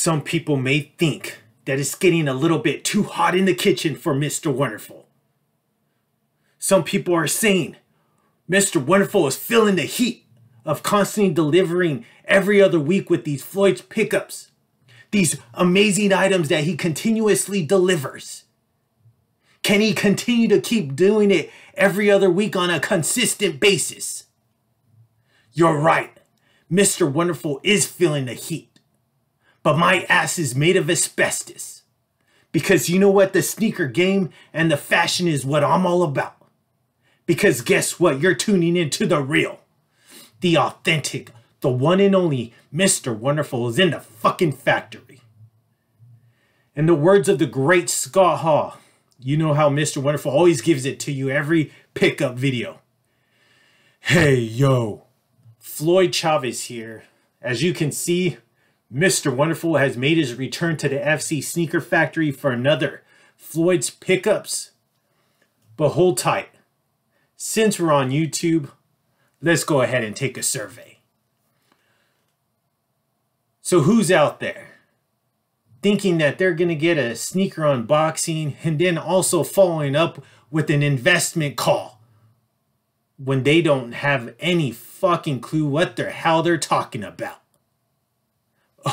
Some people may think that it's getting a little bit too hot in the kitchen for Mr. Wonderful. Some people are saying Mr. Wonderful is feeling the heat of constantly delivering every other week with these Floyd's pickups. These amazing items that he continuously delivers. Can he continue to keep doing it every other week on a consistent basis? You're right. Mr. Wonderful is feeling the heat. But my ass is made of asbestos. Because you know what? The sneaker game and the fashion is what I'm all about. Because guess what? You're tuning into the real, the authentic, the one and only Mr. Wonderful is in the fucking factory. In the words of the great Scott Hall, you know how Mr. Wonderful always gives it to you every pickup video. Hey, yo, Floyd CHAVEZ here. As you can see, Mr. Wonderful has made his return to the FC Sneaker Factory for another Floyd's pickups. But hold tight. Since we're on YouTube, let's go ahead and take a survey. So who's out there thinking that they're going to get a sneaker unboxing and then also following up with an investment call when they don't have any fucking clue what the hell they're talking about?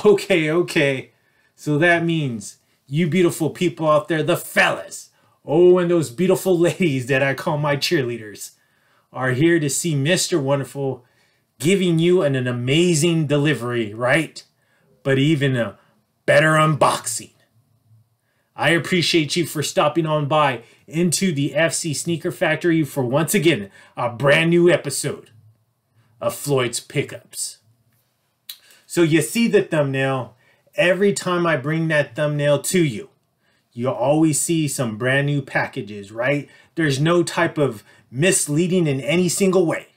Okay. So that means you beautiful people out there, the fellas, oh, and those beautiful ladies that I call my cheerleaders, are here to see Mr. Wonderful giving you an amazing delivery, right? But even a better unboxing. I appreciate you for stopping on by into the FC Sneaker Factory for once again a brand new episode of Floyd's Pickups. So you see the thumbnail. Every time I bring that thumbnail to you, you'll always see some brand new packages, right? There's no type of misleading in any single way.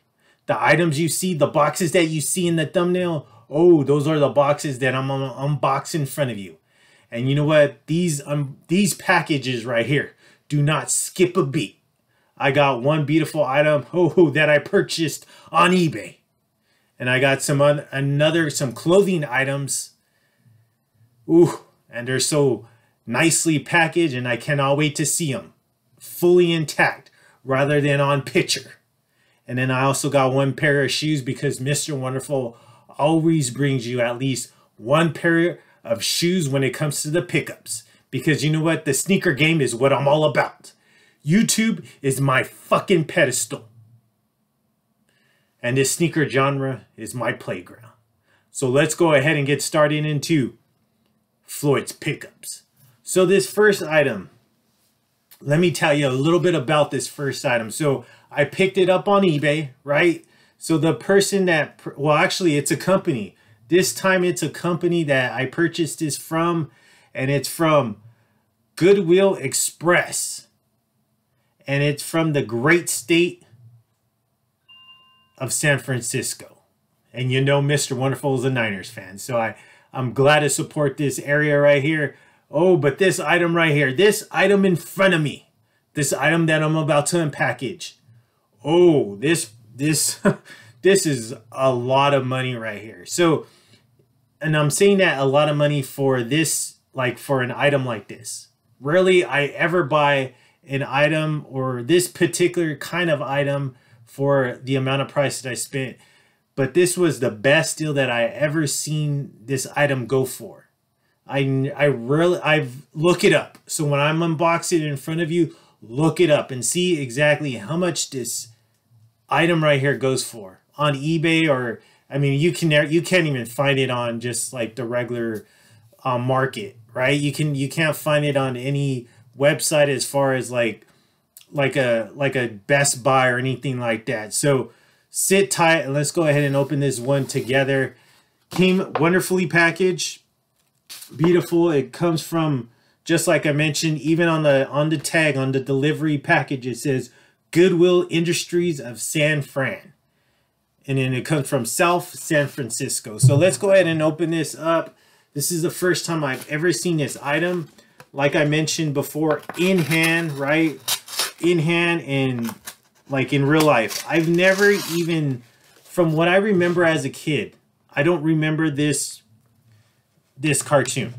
The items you see, the boxes that you see in the thumbnail, oh, those are the boxes that I'm gonna unbox in front of you. And you know what? These packages right here do not skip a beat. I got one beautiful item, that I purchased on eBay. And I got some clothing items. Ooh, and they're so nicely packaged and I cannot wait to see them fully intact rather than on picture. And then I also got one pair of shoes because Mr. Wonderful always brings you at least one pair of shoes when it comes to the pickups. Because you know what? The sneaker game is what I'm all about. YouTube is my fucking pedestal. And this sneaker genre is my playground. So let's go ahead and get started into Floyd's Pickups. So this first item, let me tell you a little bit about this first item. So I picked it up on eBay, right? So the person that, well, actually it's a company. This time it's a company that I purchased this from, and it's from Goodwill Express. And it's from the great state of San Francisco. And you know Mr. Wonderful is a Niners fan. So I'm glad to support this area right here. Oh, but this item right here, this item in front of me, this item that I'm about to unpackage. Oh, this is a lot of money right here. So, and I'm saying that a lot of money for this, like for an item like this. Rarely I ever buy an item or this particular kind of item for the amount of price that I spent. But this was the best deal that I ever seen this item go for. I've look it up. So when I'm unboxing it in front of you, look it up and see exactly how much this item right here goes for on eBay. Or I mean, you can't even find it on just like the regular market, right? You can't find it on any website as far as like a Best Buy or anything like that. So sit tight and let's go ahead and open this one together. Came wonderfully packaged, beautiful. It comes from, just like I mentioned, even on the tag, on the delivery package, it says Goodwill Industries of San Fran. And then it comes from South San Francisco. So let's go ahead and open this up. This is the first time I've ever seen this item. Like I mentioned before, in hand, right? In hand and like in real life. I've never even, from what I remember as a kid, I don't remember this this cartoon.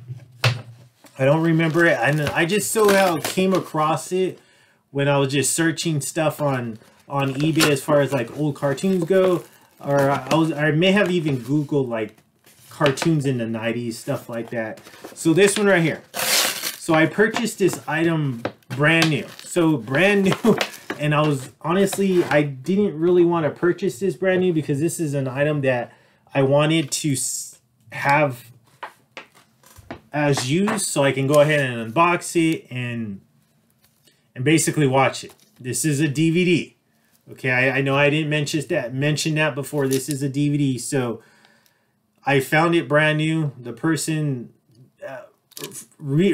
I don't remember it. I just somehow came across it when I was just searching stuff on eBay as far as like old cartoons go, or I may have even Googled like cartoons in the 90s, stuff like that. So this one right here. So I purchased this item brand new. So brand new, and I was honestly, I didn't really want to purchase this brand new because this is an item that I wanted to have as used, so I can go ahead and unbox it and basically watch it. This is a DVD. Okay, I know I didn't mention that before. This is a DVD, so I found it brand new. The person,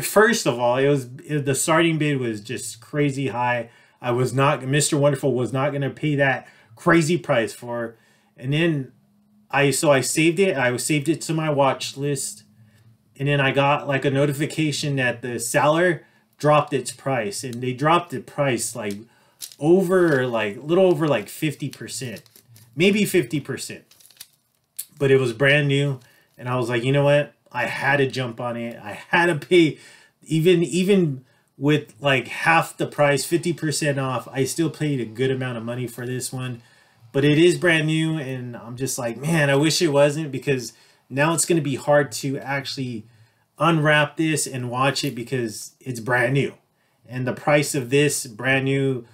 first of all, the starting bid was just crazy high. Mr. Wonderful was not going to pay that crazy price for. And then I saved it. I saved it to my watch list. And then I got like a notification that the seller dropped its price, and they dropped the price like a little over like 50%, maybe 50%. But it was brand new, and I was like, you know what? I had to jump on it. I had to pay, even with like half the price, 50% off. I still paid a good amount of money for this one, but it is brand new, and I'm just like, man, I wish it wasn't, because now it's going to be hard to actually unwrap this and watch it because it's brand new. And the price of this brand new,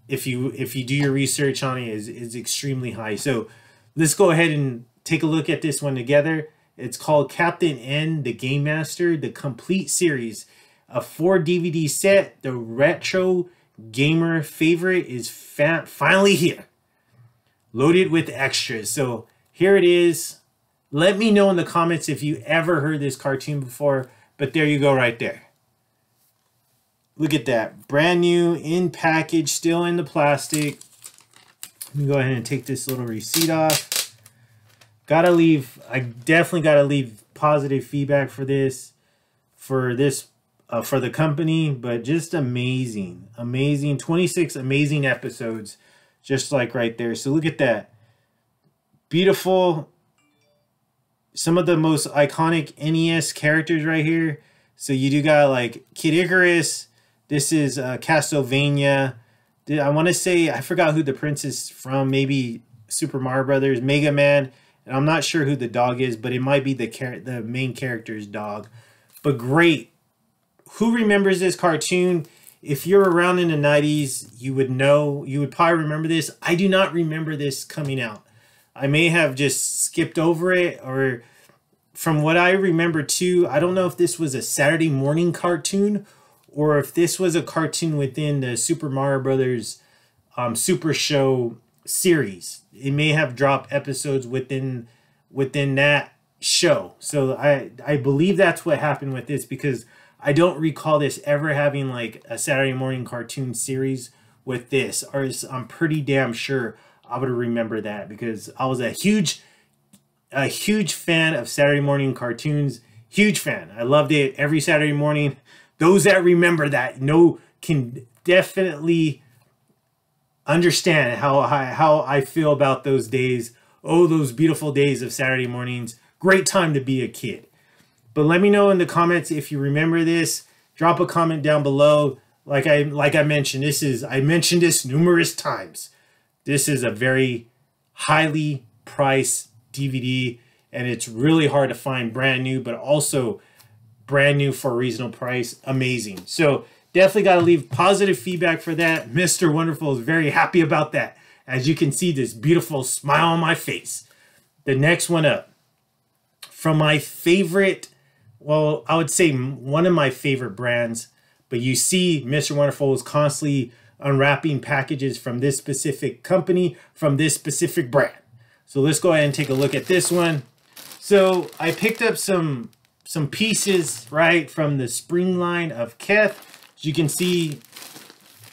if you do your research on it, is extremely high. So let's go ahead and take a look at this one together. It's called Captain N, the Game Master, the complete series, a 4 DVD set. The retro gamer favorite is finally here, loaded with extras. So here it is. Let me know in the comments if you ever heard this cartoon before, but there you go right there. Look at that. Brand new, in package, still in the plastic. Let me go ahead and take this little receipt off. I definitely gotta leave positive feedback for the company, but just amazing. 26 amazing episodes, just like right there. So look at that. Beautiful. Some of the most iconic NES characters right here. So you do got like Kid Icarus. This is Castlevania. I want to say, I forgot who the prince is from. Maybe Super Mario Brothers, Mega Man. And I'm not sure who the dog is, but it might be the main character's dog. But great. Who remembers this cartoon? If you're around in the 90s, you would know. You would probably remember this. I do not remember this coming out. I may have just skipped over it, or from what I remember too, I don't know if this was a Saturday morning cartoon or if this was a cartoon within the Super Mario Brothers Super Show series. It may have dropped episodes within that show. So I believe that's what happened with this, because I don't recall this ever having like a Saturday morning cartoon series with this, or I'm pretty damn sure I would remember that, because I was a huge fan of Saturday morning cartoons. Huge fan. I loved it every Saturday morning. Those that remember that can definitely understand how I feel about those days. Oh, those beautiful days of Saturday mornings. Great time to be a kid. But let me know in the comments if you remember this. Drop a comment down below. Like I mentioned, I mentioned this numerous times. This is a very highly priced DVD, and it's really hard to find brand new, but also brand new for a reasonable price. Amazing. So definitely got to leave positive feedback for that. Mr. Wonderful is very happy about that. As you can see, this beautiful smile on my face. The next one up, from my favorite, well, I would say one of my favorite brands, but you see Mr. Wonderful is constantly unwrapping packages from this specific company, from this specific brand. So let's go ahead and take a look at this one. So I picked up some pieces, right, from the spring line of Kith. As you can see,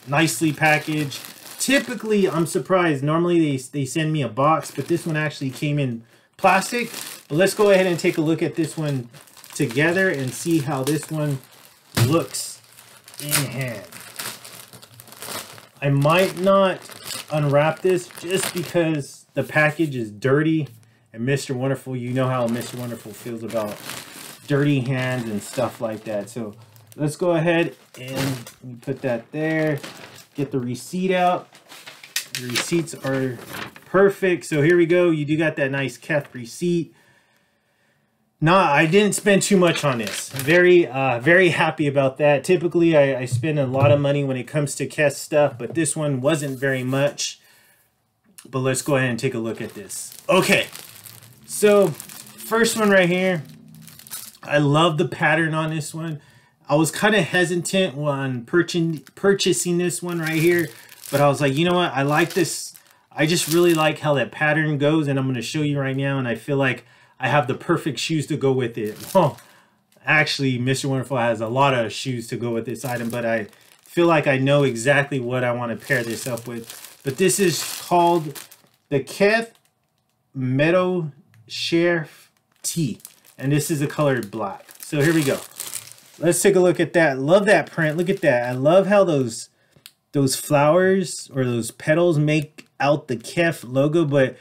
nicely packaged. Typically, I'm surprised. Normally they send me a box, but this one actually came in plastic. But let's go ahead and take a look at this one together and see how this one looks in hand. I might not unwrap this just because the package is dirty, and Mr. Wonderful, you know how Mr. Wonderful feels about dirty hands and stuff like that. So let's go ahead and put that there. Get the receipt out. The receipts are perfect. So here we go. You do got that nice kith receipt. Nah, I didn't spend too much on this. Very happy about that. Typically, I spend a lot of money when it comes to kith stuff, but this one wasn't very much. But let's go ahead and take a look at this. Okay, so first one right here. I love the pattern on this one. I was kind of hesitant on purchasing this one right here, but I was like, you know what? I like this. I just really like how that pattern goes, and I'm going to show you right now, and I feel like I have the perfect shoes to go with it. Well, actually, Mr. Wonderful has a lot of shoes to go with this item, but I feel like I know exactly what I want to pair this up with. But this is called the Kith Meadow Sheriff Tee, and this is the color black. So here we go. Let's take a look at that. Love that print. Look at that. I love how those flowers or those petals make out the Kith logo, but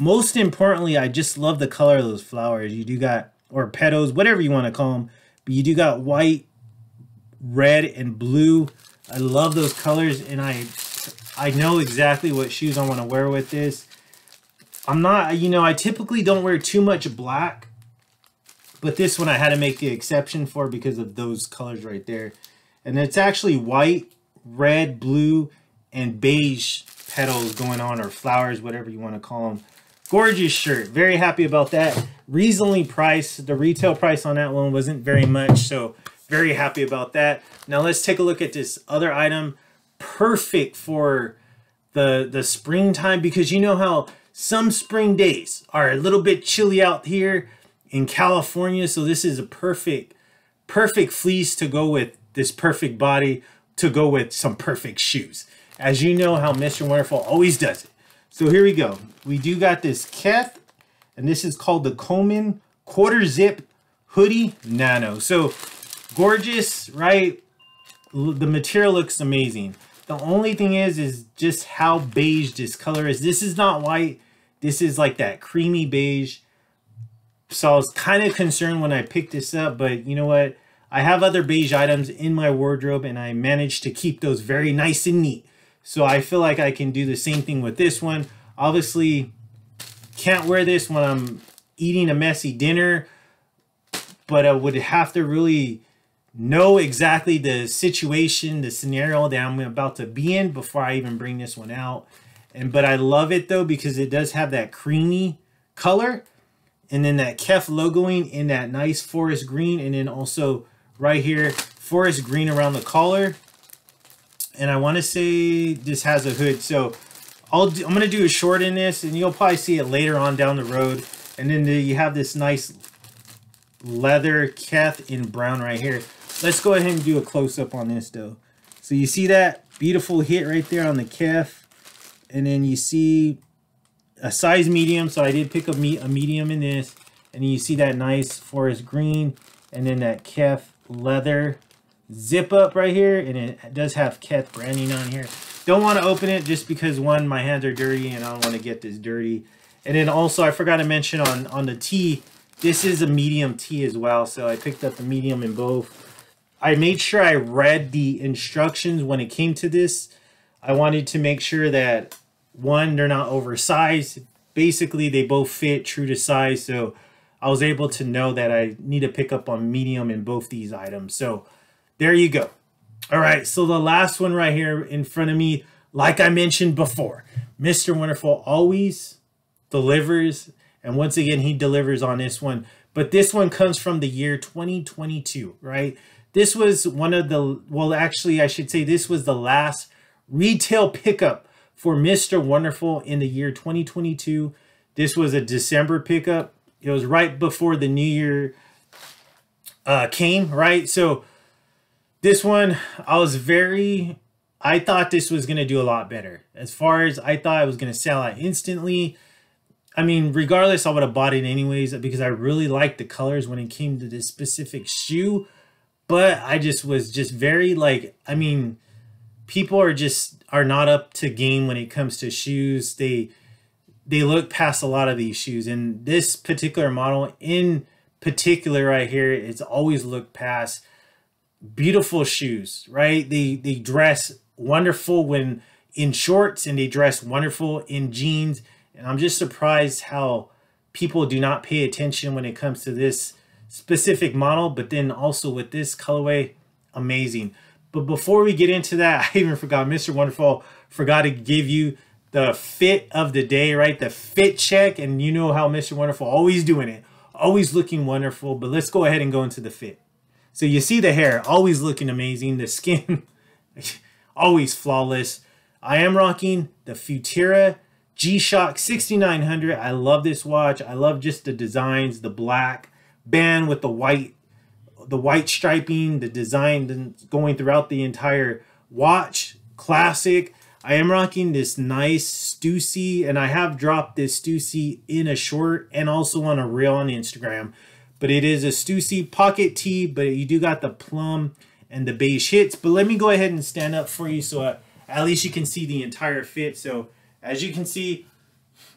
most importantly, I just love the color of those flowers. You do got, or petals, whatever you want to call them, but you do got white, red, and blue. I love those colors, and I know exactly what shoes I want to wear with this. I'm not, you know, I typically don't wear too much black, but this one I had to make the exception for because of those colors right there. And it's actually white, red, blue, and beige petals going on, or flowers, whatever you want to call them. Gorgeous shirt. Very happy about that. Reasonably priced. The retail price on that one wasn't very much, so very happy about that. Now let's take a look at this other item. Perfect for the springtime, because you know how some spring days are a little bit chilly out here in California, so this is a perfect fleece to go with this perfect body, to go with some perfect shoes. As you know how Mr. Wonderful always does it. So here we go. We do got this kith, and this is called the Coleman Quarter Zip Hoodie Nano. So gorgeous, right? The material looks amazing. The only thing is just how beige this color is. This is not white. This is like that creamy beige. So I was kind of concerned when I picked this up, but you know what? I have other beige items in my wardrobe, and I managed to keep those very nice and neat. So I feel like I can do the same thing with this one. Obviously, can't wear this when I'm eating a messy dinner, but I would have to really know exactly the situation, the scenario that I'm about to be in before I even bring this one out. But I love it though, because it does have that creamy color, and then that kith logoing in that nice forest green, and then also right here, forest green around the collar. And I want to say this has a hood, so I'm going to do a short in this, and you'll probably see it later on down the road. And then you have this nice leather kith in brown right here. Let's go ahead and do a close-up on this, though. So you see that beautiful hit right there on the kith, and then you see a size medium, so I did pick up a medium in this, and you see that nice forest green, and then that kith leather zip up right here, and it does have kith branding on here. Don't want to open it just because, one, my hands are dirty and I don't want to get this dirty. And then also I forgot to mention on the tee, this is a medium tee as well, so I picked up the medium in both. I made sure I read the instructions when it came to this. I wanted to make sure that, one, they're not oversized. Basically they both fit true to size, so I was able to know that I need to pick up on medium in both these items. So there you go. All right, so the last one right here in front of me, like I mentioned before, Mr. Wonderful always delivers, and once again, he delivers on this one. But this one comes from the year 2022, right? This was one of the, well, actually, I should say this was the last retail pickup for Mr. Wonderful in the year 2022. This was a December pickup. It was right before the new year came, right? So this one, I thought this was going to do a lot better. As far as I thought it was going to sell out instantly. I mean, regardless, I would have bought it anyways because I really liked the colors when it came to this specific shoe. But I just was very like, I mean, people are not up to game when it comes to shoes. They look past a lot of these shoes. And this particular model in particular right here, it's always looked past. Beautiful shoes, right? They dress wonderful when in shorts, and they dress wonderful in jeans. And I'm just surprised how people do not pay attention when it comes to this specific model, but then also with this colorway, amazing. But before we get into that, I even forgot, Mr. Wonderful forgot to give you the fit of the day, right? The fit check. And you know how Mr. Wonderful always doing it, always looking wonderful. But let's go ahead and go into the fit. So you see the hair always looking amazing, the skin always flawless. I am rocking the Futura G-Shock 6900. I love this watch. I love just the designs, the black band with the white striping, the design going throughout the entire watch. Classic. I am rocking this nice Stussy, and I have dropped this Stussy in a short and also on a reel on Instagram. But it is a Stussy pocket tee, but you do got the plum and the beige hits. But let me go ahead and stand up for you so at least you can see the entire fit. So as you can see,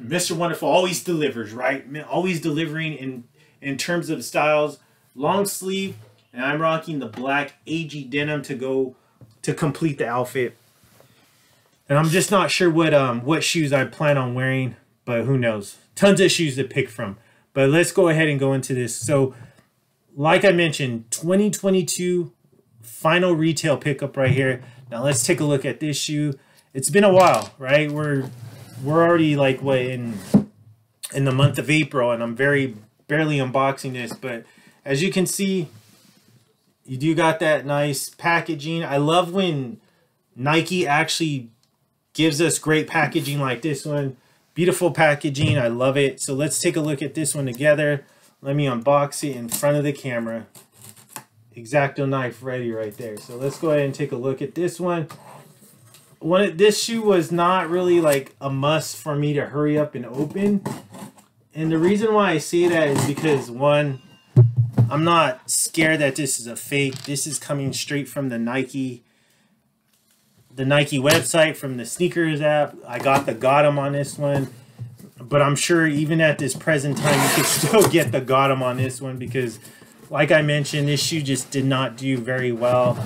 Mr. Wonderful always delivers, right? Always delivering in terms of styles. Long sleeve, and I'm rocking the black AG denim to complete the outfit. And I'm just not sure what shoes I plan on wearing, but who knows? Tons of shoes to pick from. But let's go ahead and go into this. So, like I mentioned, 2022 final retail pickup right here. Now let's take a look at this shoe. It's been a while, right? We're already like what in the month of April, and I'm barely unboxing this. But as you can see, you do got that nice packaging. I love when Nike actually gives us great packaging like this one. Beautiful packaging. I love it. So let's take a look at this one together. Let me unbox it in front of the camera. X-Acto knife ready right there. So let's go ahead and take a look at this one. This shoe was not really like a must for me to hurry up and open. And the reason why I say that is because, one, I'm not scared that this is a fake. This is coming straight from the Nike website, from the sneakers app. I got the Gotham on this one, but I'm sure even at this present time you could still get the Gotham on this one, because like I mentioned, this shoe just did not do very well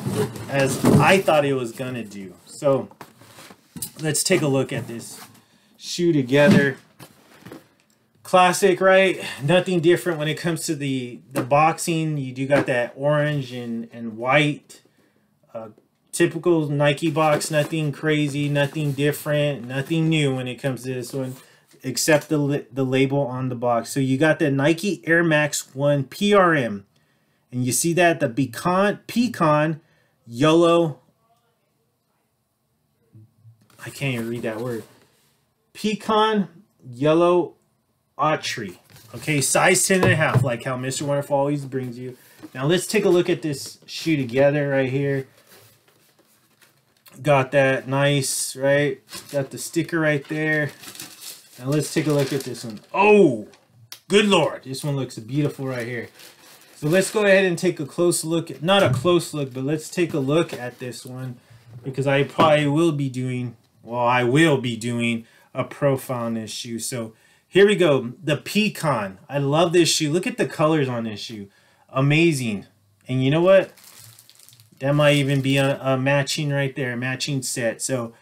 as I thought it was gonna do. So let's take a look at this shoe together. Classic, right? Nothing different when it comes to the boxing. You do got that orange and white. Typical Nike box, nothing crazy, nothing different, nothing new when it comes to this one, except the label on the box. So you got the Nike Air Max 1 PRM, and you see that the pecan yellow, I can't even read that word, pecan yellow archery. Okay, size 10.5, like how Mr. Wonderful always brings you. Now let's take a look at this shoe together right here. Got that nice, right? Got the sticker right there. Now let's take a look at this one. Oh, good Lord. This one looks beautiful right here. So let's go ahead and take a close look. Not a close look, but let's take a look at this one, because I probably will be doing, well, I will be doing a profile on this shoe. So here we go. The pecan. I love this shoe. Look at the colors on this shoe. Amazing. And you know what? That might even be a matching right there, a matching set. So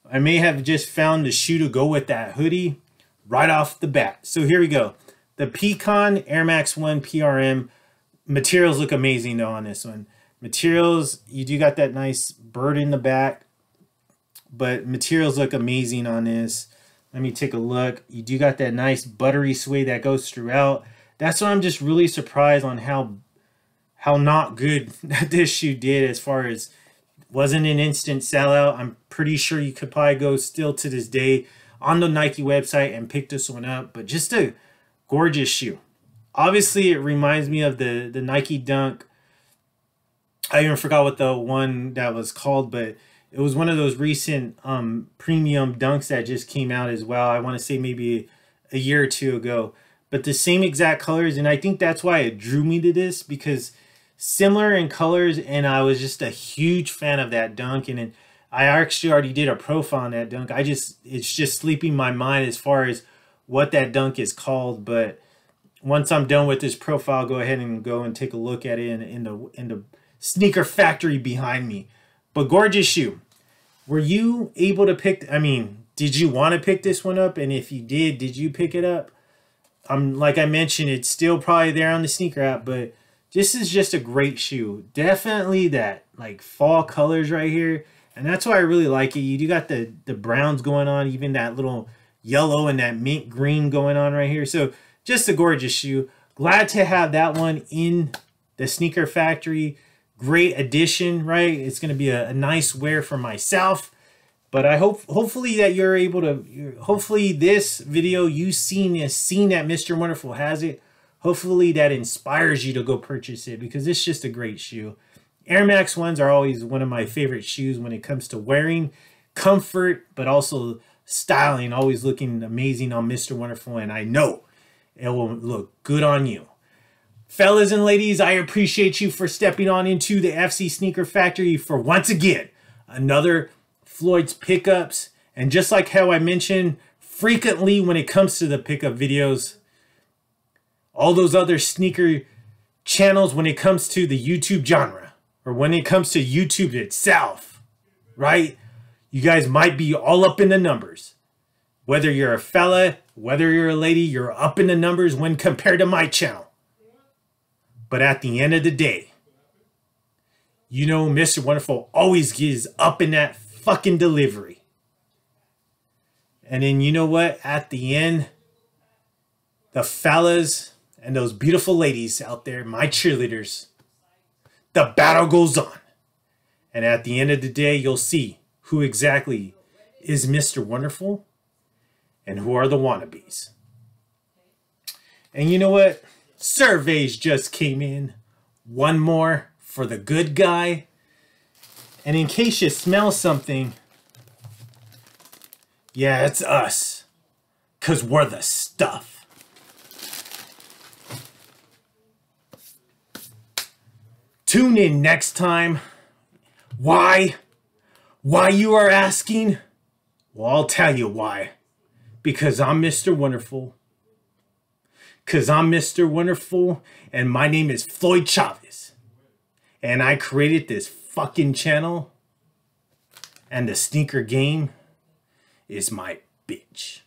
I may have just found the shoe to go with that hoodie right off the bat. So here we go. The Pecan Air Max 1 PRM. Materials look amazing though on this one. Materials, you do got that nice bird in the back, but materials look amazing on this. Let me take a look. You do got that nice buttery suede that goes throughout. That's why I'm just really surprised on how not good this shoe did, as far as wasn't an instant sellout. I'm pretty sure you could probably go still to this day on the Nike website and pick this one up, but just a gorgeous shoe. Obviously, it reminds me of the Nike Dunk. I even forgot what the one that was called, but it was one of those recent premium dunks that just came out as well. I want to say maybe a year or two ago, but the same exact colors. And I think that's why it drew me to this, because similar in colors, and I was just a huge fan of that dunk. And I actually already did a profile on that dunk. It's just sleeping my mind as far as what that dunk is called, but once I'm done with this profile, go ahead and go and take a look at it in the Sneaker Factory behind me. But gorgeous shoe. Were you able to pick, I mean, did you want to pick this one up? And if you did you pick it up? Like I mentioned, it's still probably there on the sneaker app, but this is just a great shoe. Definitely that like fall colors right here. And that's why I really like it. You do got the browns going on, even that little yellow and that mint green going on right here. So just a gorgeous shoe. Glad to have that one in the Sneaker Factory. Great addition, right? It's going to be a nice wear for myself. But I hopefully that you're able to, hopefully this video you've seen that Mr. Wonderful has it. Hopefully that inspires you to go purchase it, because it's just a great shoe. Air Max 1s are always one of my favorite shoes when it comes to wearing, comfort, but also styling, always looking amazing on Mr. Wonderful, and I know it will look good on you. Fellas and ladies, I appreciate you for stepping on into the FC Sneaker Factory for once again another Floyd's pickups. And just like how I mentioned frequently when it comes to the pickup videos, all those other sneaker channels, when it comes to the YouTube genre, or when it comes to YouTube itself, right? You guys might be all up in the numbers. Whether you're a fella, whether you're a lady, you're up in the numbers when compared to my channel. But at the end of the day, you know Mr. Wonderful always gets up in that fucking delivery. And then you know what? At the end, the fellas and those beautiful ladies out there, my cheerleaders, the battle goes on. And at the end of the day, you'll see who exactly is Mr. Wonderful and who are the wannabes. And you know what? Surveys just came in. One more for the good guy. And in case you smell something, yeah, it's us. 'Cause we're the stuff. Tune in next time. Why? Why you are asking? Well, I'll tell you why. Because I'm Mr. Wonderful. Because I'm Mr. Wonderful, and my name is Floyd CHAVEZ. And I created this fucking channel, and the sneaker game is my bitch.